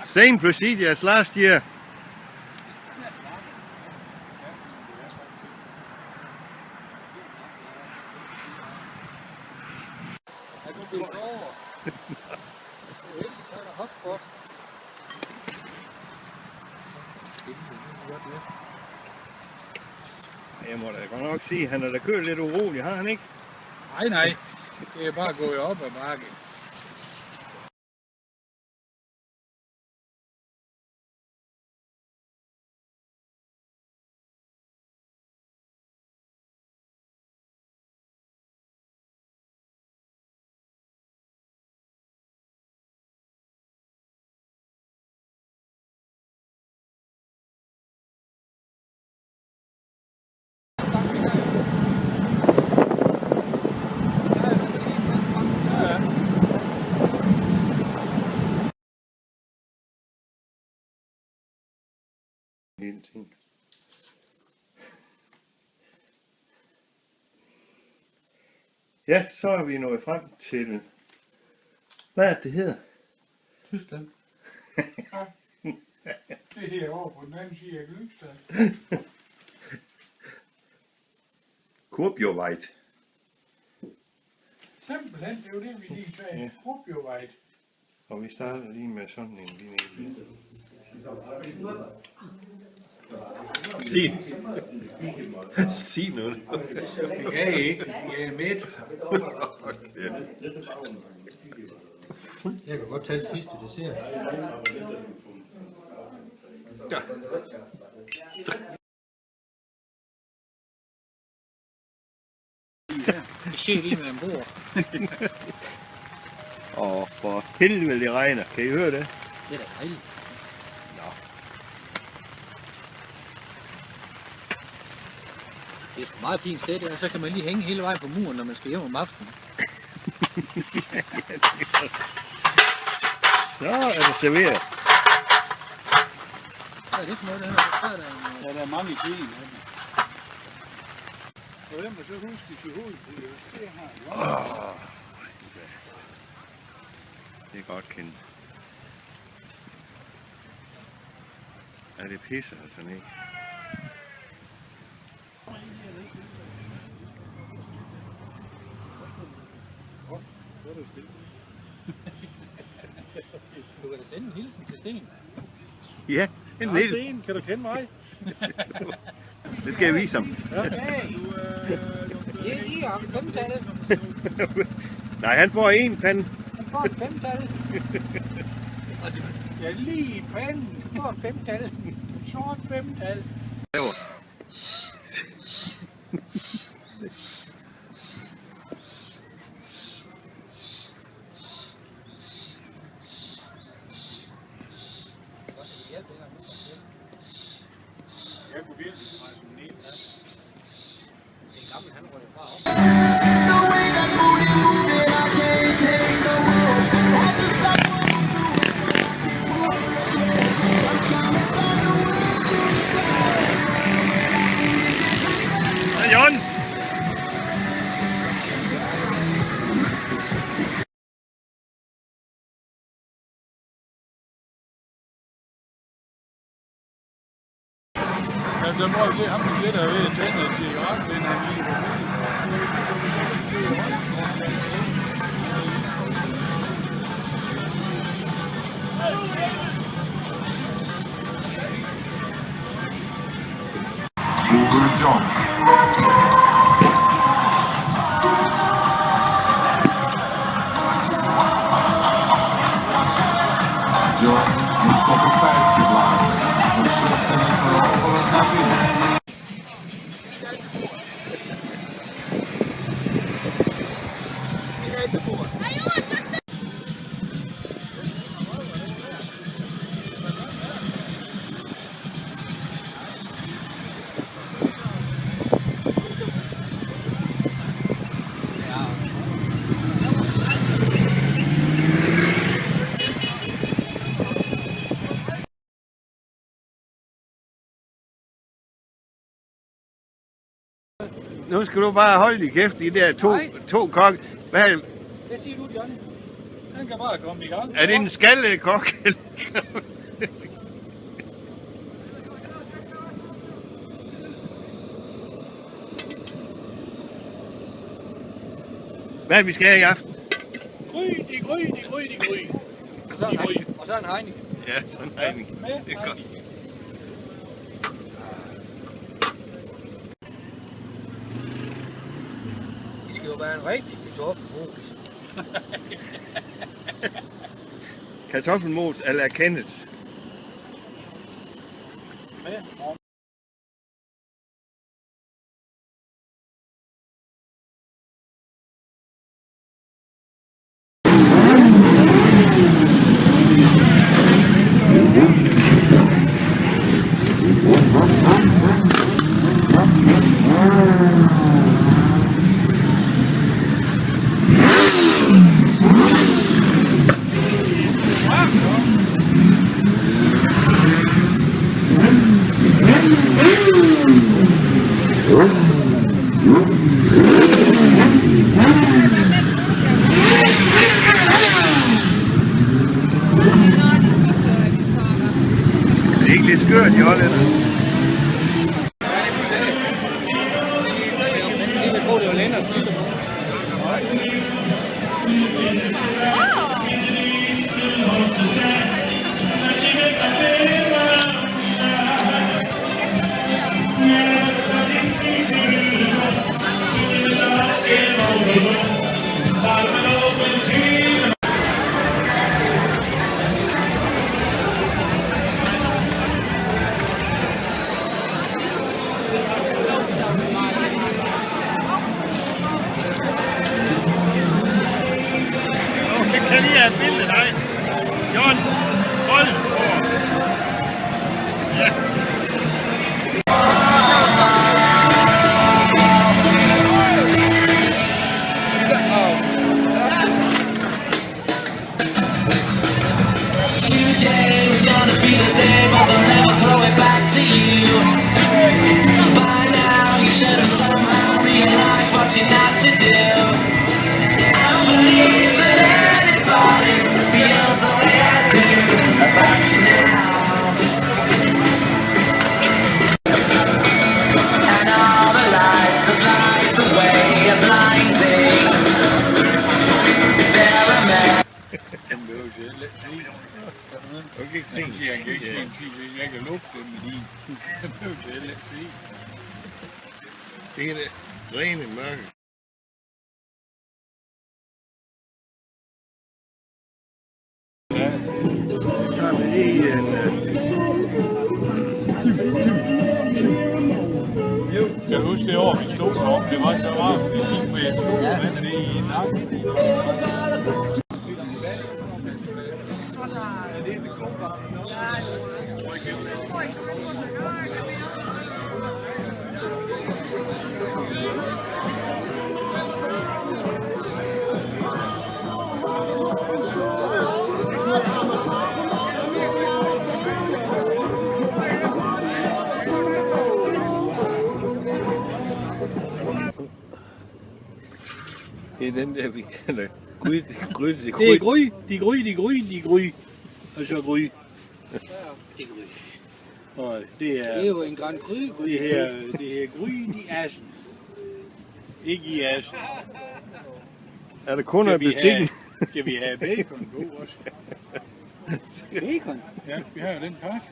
Same procedure as last year. Jeg må da godt nok sige, at han er da kørt lidt urolig, har han ikke? Nej. Det er bare gået op ad bakke. Hele tiden. Ja, så er vi nået frem til, hvad er det hedder? Tyskland. Ja. Det her over på den anden side af Gløgstad. Kurbjovejt. Simpelthen, det er jo det, vi lige sagde. Ja. Kurbjovejt. Og vi starter lige med sådan en lille en. Sig noget. Det kan I ikke. I er midt. Jeg kan godt tage det sidste dessert. Ja. Det sker lige med en bord. Og for helvede det regner. Kan I høre det? Det er da dejligt. Nå. Det er sgu meget fint sted, og så kan man lige hænge hele vejen på muren, når man skal hjem om aftenen. Så er det serveret. Hvad er det for noget, det her? Ja, der er mange ting. Og dem er så huske til hovedet. Det her. Det er godt kendt. Ja, det pisser altså ikke. Du kan da sende en hilsen til Sten. Ja, det er lidt. Sten, kan du kende mig? Det skal jeg vise ham. Ja. Det er lige om 5-tallet. Nej, han får en pande. Han får en 5-tallet. Ja, lige i panden. Han får en 5-tallet. Short 5-tallet. Jeg kunne virkelig trække den ned. Det er gammel, han rører fra op. Jon! Ja, så må vi se ham, der sidder ved at tænde en cigaret, den han lige på. John. John moest op een pijpje blazen. Een slechte en veroveren naar binnen. Nu skal du bare holde din kæft, de der to kokke. Hvad siger du, Johnny? Han kan bare komme i gang. Er det en skaldekok? Hvad er vi skal have i aften? Gry. Og så en Heineken. Ja, sådan en regning. Det er godt. Det skal jo være en rigtig kartoffelmos. Kartoffelmos a la Kenneth. Det er ikke lidt skørt i Holland. Jeg tror, det var Lennart. Kan lige have et billede af dig? Jørgen, hold på. Ja. Today was gonna be the day, but they'll never throw it back to you. By now, you should have somehow realized what you're not to do. I don't believe that anybody feels the way I do about you now. And all the lights that light the way are blinding. They're a mess. Han behøver sig heller ikke sige. Du kan ikke se. Han kan ikke sige en skid, hvis jeg kan lugte dem med din. Han behøver sig heller ikke sige. Det er det rene mørke. Så tager vi lige en... Skal du huske det år, vi stod deroppe, det var så varmt, vi gik med et sol, hvad er det i nakken? Det er den der, vi kalder gry. Det er gry. De gry. Og så gry. Det er gry. Og Det er jo en grand gry. det her gry i assen. Ikke i assen. Er der kunder i butikken? Skal vi have bacon på også? Bacon. Ja, vi har jo den pakke.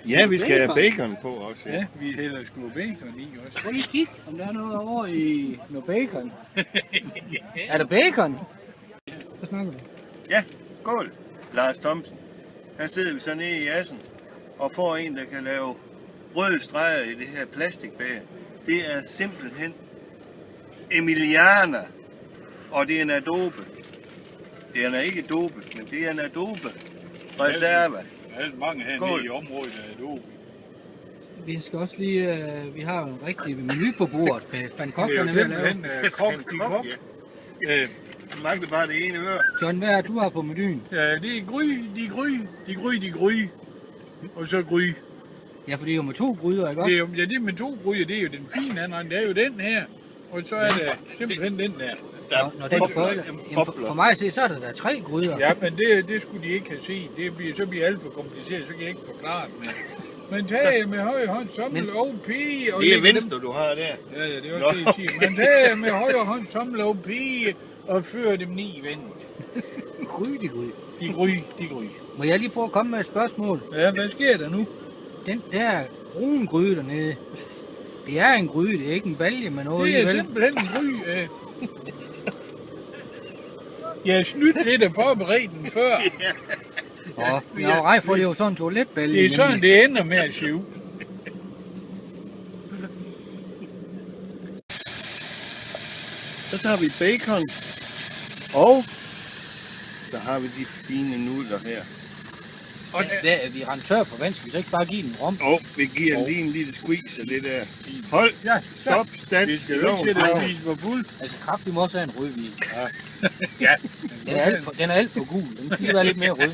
Ja, vi skal have bacon på også. Ja, vi hælder sgu bacon i også. Prøv lige at kigge, om der er noget over i noget bacon. Er der bacon? Hvad snakker du? Ja, skål, Lars Thomsen. Her sidder vi så nede i assen og får en, der kan lave røde streger i det her plastikbag. Det er simpelthen Emiliana, og det er en adobe. Det er ikke dobe, men det er en adobe reserve. Der er mange hernede i området, der er dobe. Vi skal også lige, vi har jo en rigtig menu på bordet med Van Kokkerne Det er ved jo at lave. simpelthen kok i kok. Det mangler bare det ene øre. John, hvad er du har på menuen? Ja, det er de gry. Og så gry. Ja, for det er jo med 2 gryder, ikke Det også? er jo, ja, det med 2 gryder, det er jo den fine anden, det er jo den her. Og så er det simpelthen den der. Når den bøjler. Jamen, for mig at se, så er der 3 gryder. Ja, men det skulle de ikke have set. Så bliver alt for kompliceret, så kan jeg ikke forklare det. Men tag med højre hånd tommel og pige. Og Det er venstre, du har der. Ja, det er også det, jeg siger. Men tag med højre hånd tommel og pige og før dem 9 vendt. Gry. De gry. Må jeg lige prøve at komme med et spørgsmål? Ja, hvad sker der nu? Den der brune gryde dernede, det er en gryde, det er ikke en balje med noget Det er i, vel? simpelthen en gry. Jeg har snydt lidt af forberedt den før. Jeg var rej for, det er jo sådan en toiletbalje. Det er sådan, det ender med at se ud. Så tager vi bacon. Og så har vi de fine nudler her. Og vi render tør for vand, skal vi så ikke bare give den rom? Og vi giver lige en lille squeeze af det der. Hold, stop, stand. Vi skal jo ikke sætte en for fuld. Altså kraftigt må også have en rødvin. Ja. Den er alt for gul, den skal lige være lidt mere rød.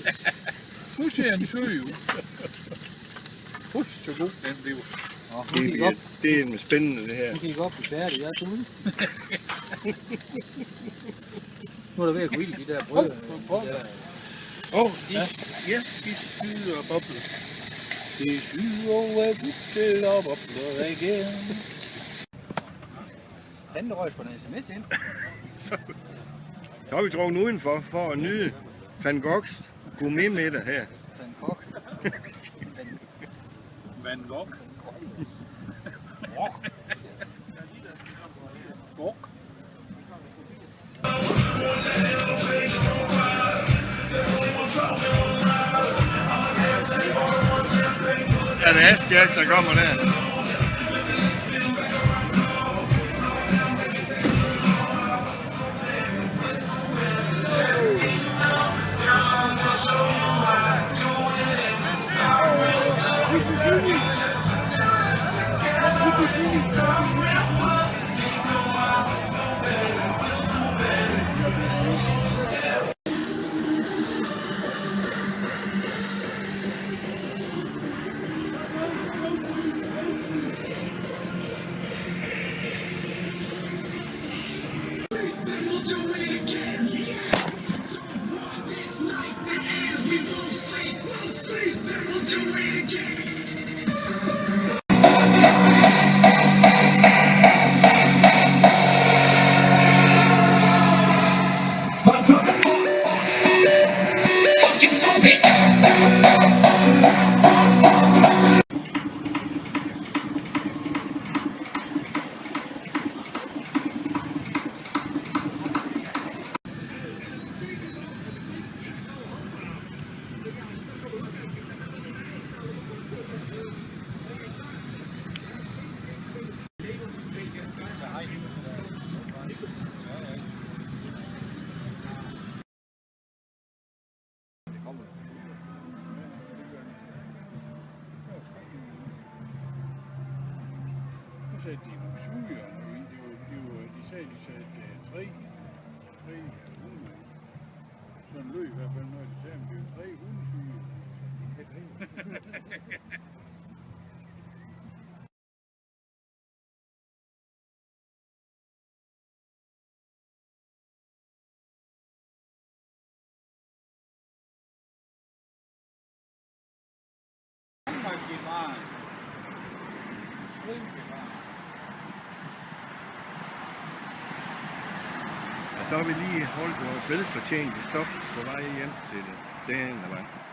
Nu ser den sød ud. Husk så god den blev. Det er spændende det her. Nu kan I godt blive færdige, jeg er ude. Nu er der ved at grille de der brød. De syder og bobler. Det syder af guttel og bobler igen. Fanden, der røg sgu en sms ind. Så har vi drukket udenfor for at nyde Van Goghs gourmetmiddag her. Van Gogh. Van Gogh. Er det Asjak, der kommer der? De suger, de sagde 3 hunde. Sådan lød i hvert fald, når de sagde, at det er 3 hundesyge. Og så har vi lige holdt vores velfortjente stop på vej hjem til den vej.